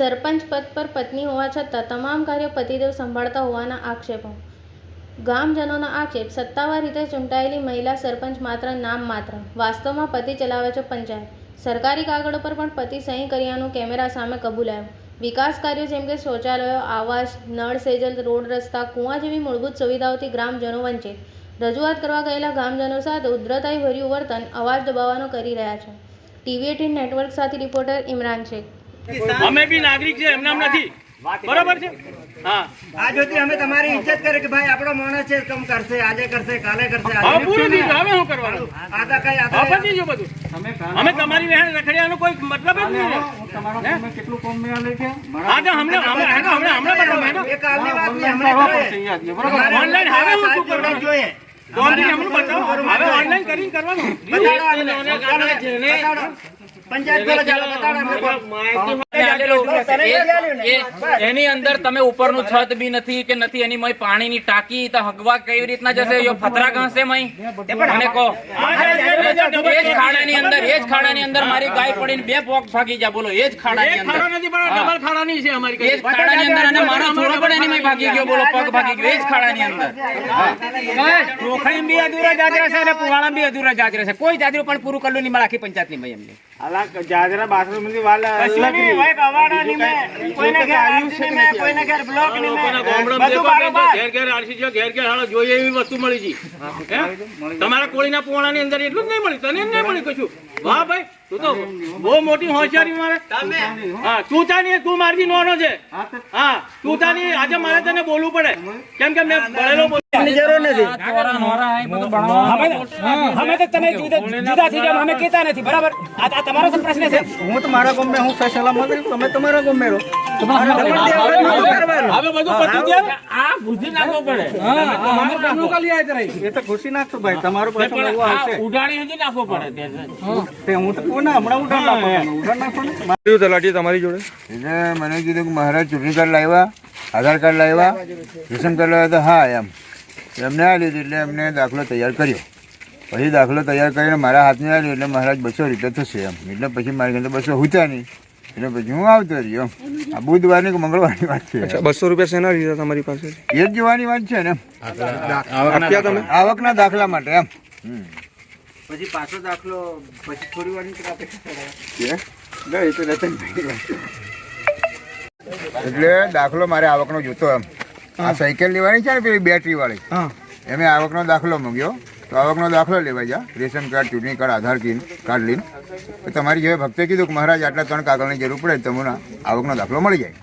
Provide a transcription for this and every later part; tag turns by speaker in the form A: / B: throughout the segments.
A: સરપંચ પદ પર પત્ની હોવા છતાં તમામ કાર્યો પતિદેવ સંભાળતા હોવાના આક્ષેપો. ગામજનોનો આક્ષેપ, સત્તાવાર રીતે ચૂંટાયેલી મહિલા સરપંચ માત્ર નામ માત્ર, વાસ્તવમાં પતિ ચલાવે છે પંચાયત. સરકારી કાગળો પર પણ પતિ સહી કર્યાનું કેમેરા સામે કબૂલાયું. વિકાસ કાર્યો જેમ કે શૌચાલયો, આવાસ, નળ સેજલ, રોડ રસ્તા, કુવા જેવી મૂળભૂત સુવિધાઓથી ગ્રામજનો વંચિત. રજૂઆત કરવા ગયેલા ગામજનો સાથે ઉદ્ધતાઈભર્યું વર્તન, અવાજ દબાવવાનો કરી રહ્યા છે. TV18 નેટવર્ક સાથે રિપોર્ટર ઇમરાન શેખ.
B: અમે બી નાગરિક છે, એમનામ નથી, બરોબર છે. હા,
C: આ જોતી અમે તમારી ઇજ્જત કરે કે ભાઈ આપણો માણસ છે, કમ કરશે, આજે કરશે, કાલે કરશે.
B: હવે પૂરું થઈ ગયું, હવે શું કરવાનું?
C: આતા કઈ
B: હવે પતી ગયું બધું. અમે તમારી વહેણ રખડ્યાનો કોઈ મતલબ જ નહીં.
C: કેટલું કોમ મેં આલે કે
B: હા, તો હમણાં
C: એક આલની વાત નહીં, હમણાં
B: ઓનલાઈન હવે હું શું કરવાનું
C: જોઈએ.
B: ઓનલાઈન કરીને કરવાનું.
C: પંચાયત કરો, ચાલો
D: એની અંદર તમે ઉપરનું છત બી નથી કે નથી, એની મય પાણીની ટાંકી તો હગવા કેવી રીતના જશે? યો ફતરા ઘસે મય મને કહો. એ જ ખાડાની અંદર મારી ગાય પડીને 2 પોક ભાગી જા. બોલો, એ જ ખાડાની અંદર,
B: ડબલ ખાડાની છે અમારી.
D: એ જ ખાડાની અંદર, અને મારો છોડો પણ એની મય ભાગી ગયો. બોલો, પગ ભાગી ગયો. એ જ ખાડાની અંદર
B: ચોખાઈ બી અધૂરા જાત રહેશે અને પુવાણા બી અધૂરા જાત રહેશે. કોઈ જાતરું પણ પૂરું કરલું નહીં મળે આખી પંચાયત ની. એમને
C: જાજરા બાથરૂમ ની વાલ કોઈને ઘેર બ્લોક ની
B: ઘેર ઘેર આરસી છે, ઘેર ઘેર હાલો જોઈએ એવી વસ્તુ મળી છે. તમારા કોળીના પુવાણા ની અંદર એટલું જ નહીં મળી, તને નહીં મળી કશું. વાહ ભાઈ, તું તો બહુ મોટી હોશિયારી મારે. હા, તું તાની, તું મારી નોનો છે. હા, તું તાની, આજે મારે તને બોલવું પડે, કેમ કે મેં ભણેલો
C: જરૂર નથી.
B: અમે તો તમે જુદા થઈ જાવ, અમે કહેતા નથી, બરાબર? આ તમારો જ પ્રશ્ન છે.
C: હું તો મારા ગામ હું ફેસલા મળે, તમે તમારા ગામ મેળો.
B: હવે બધું પતી ગયું, આ બુદ્ધિ નાખવો પડે.
C: એ તો ખુશી નાખશો ભાઈ, તમારું પૈસા એવું આવશે.
B: ઉડાડી સુધી નાખવો પડે.
C: તે હું તો કોને હમણાં ઉઠાડ નાખો.
E: તલાટી તમારી જોડે એટલે મને કીધું કે મહારાજ ચૂંટણી કાર્ડ લાવ્યા, આધાર કાર્ડ લાવ્યા, રેશન કાર્ડ લાવ્યા. તો હા એમ એમને આ લીધું એટલે એમને દાખલો તૈયાર કર્યો. પછી દાખલો તૈયાર કરીને મારા હાથને આવ્યો એટલે મહારાજ 200 રૂપિયા થશે એમ. એટલે પછી મારી ઘરે 200 હુતા નહીં, એટલે પછી હું આવતો રહ્યો. આ બુધવારની કે મંગળવારની વાત છે.
F: 200 રૂપિયા શેના લીધા તમારી પાસે?
E: એ જ જોવાની વાત છે ને,
F: આપ્યા તમે
E: આવકના દાખલા માટે એમ.
C: પછી પાછો દાખલો પછી થોડી વાર
E: એટલે દાખલો મારે આવકનો જોતો એમ. આ સાયકલ લેવાની છે ને પેલી બેટરી વાળી, એમ આવકનો દાખલો માંગ્યો. તો આવકનો દાખલો લેવા જા, રેશન કાર્ડ, ચૂંટણી કાર્ડ, આધાર કાર્ડ લઈને. તો તમારી જેવા ભક્તે કીધું કે મહારાજ આટલા 3 કાગળની જરૂર પડે, તમને આવકનો દાખલો મળી જાય.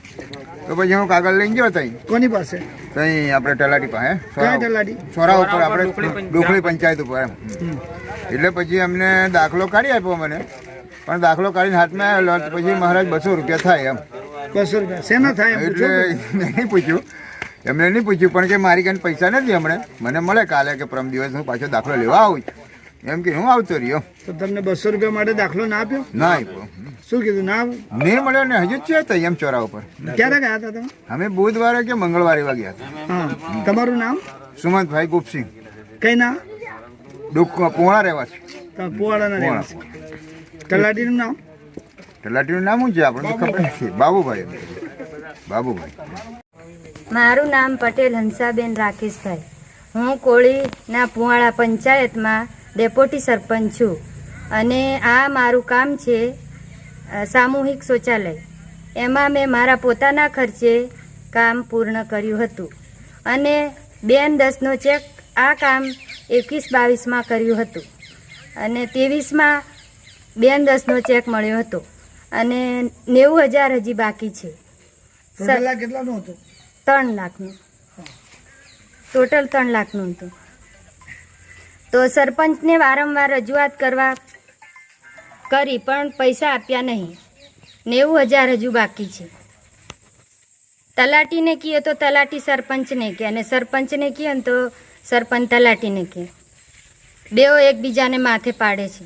E: તો પછી હું કાગળ લઈને ગયો ત્યાં.
C: કોની પાસે?
E: ત્યાં આપણે તલાટી પાસે,
C: તલાટી
E: સોરા ઉપર, આપણે ડોખલી પંચાયત ઉપર એમ. એટલે પછી અમને દાખલો કાઢી આપ્યો મને, પણ દાખલો કાઢીને હાથમાં આવેલો. પછી મહારાજ 200 રૂપિયા થાય એમ.
C: 200 રૂપિયા શેના થાય?
E: એટલે નહીં પૂછ્યું, એમને નહીં પૂછ્યું, પણ કે મારી કાંઈ પૈસા નથી હમણાં, મને મળે કાલે કે પરમ દિવસ હું પાછો દાખલો લેવા આવું એમ કે હું આવતો રહ્યો.
C: તો તમને 200 રૂપિયા માટે દાખલો ના આપ્યો?
E: ના આપ્યો.
C: શું કીધું? ના
E: નહીં મળ્યો ને, હજુ જ છે તો એમ ચોરા ઉપર.
C: ક્યારે ગયા હતા તમે?
E: અમે બુધવારે કે મંગળવારે એવા ગયા હતા.
C: હા, તમારું નામ?
E: સુમંતભાઈ ગુપસિંહ,
C: કઈ નામ?
E: પોણા રહેવાસી.
C: પોવાડાના રહેવાસી. તલાટીનું નામ?
E: તલાટીનું નામ શું છે આપણને ખબર નથી. બાબુભાઈ. બાબુભાઈ.
G: મારું નામ પટેલ હંસાબેન રાકેશભાઈ. હું કોળીના પુવાડા પંચાયતમાં ડેપ્યુટી સરપંચ છું. અને આ મારું કામ છે સામૂહિક શૌચાલય. એમાં મેં મારા પોતાના ખર્ચે કામ પૂર્ણ કર્યું હતું. અને 2/10નો ચેક આ કામ 21-22માં કર્યું હતું. અને 23માં 2/10નો ચેક મળ્યો હતો. અને 90,000 હજી બાકી છે.
C: કેટલાનું હતું?
G: 3 લાખનું. ટોટલ 3 લાખનું હતું. તો સરપંચને વારંવાર રજૂઆત કરી પણ પૈસા આપ્યા નહીં. 90,000 હજુ બાકી છે. તલાટીને કહીએ તો તલાટી સરપંચને કહે, અને સરપંચને કહીએ ને તો સરપંચ તલાટીને કહે. બેઓ એકબીજાને માથે પાડે છે.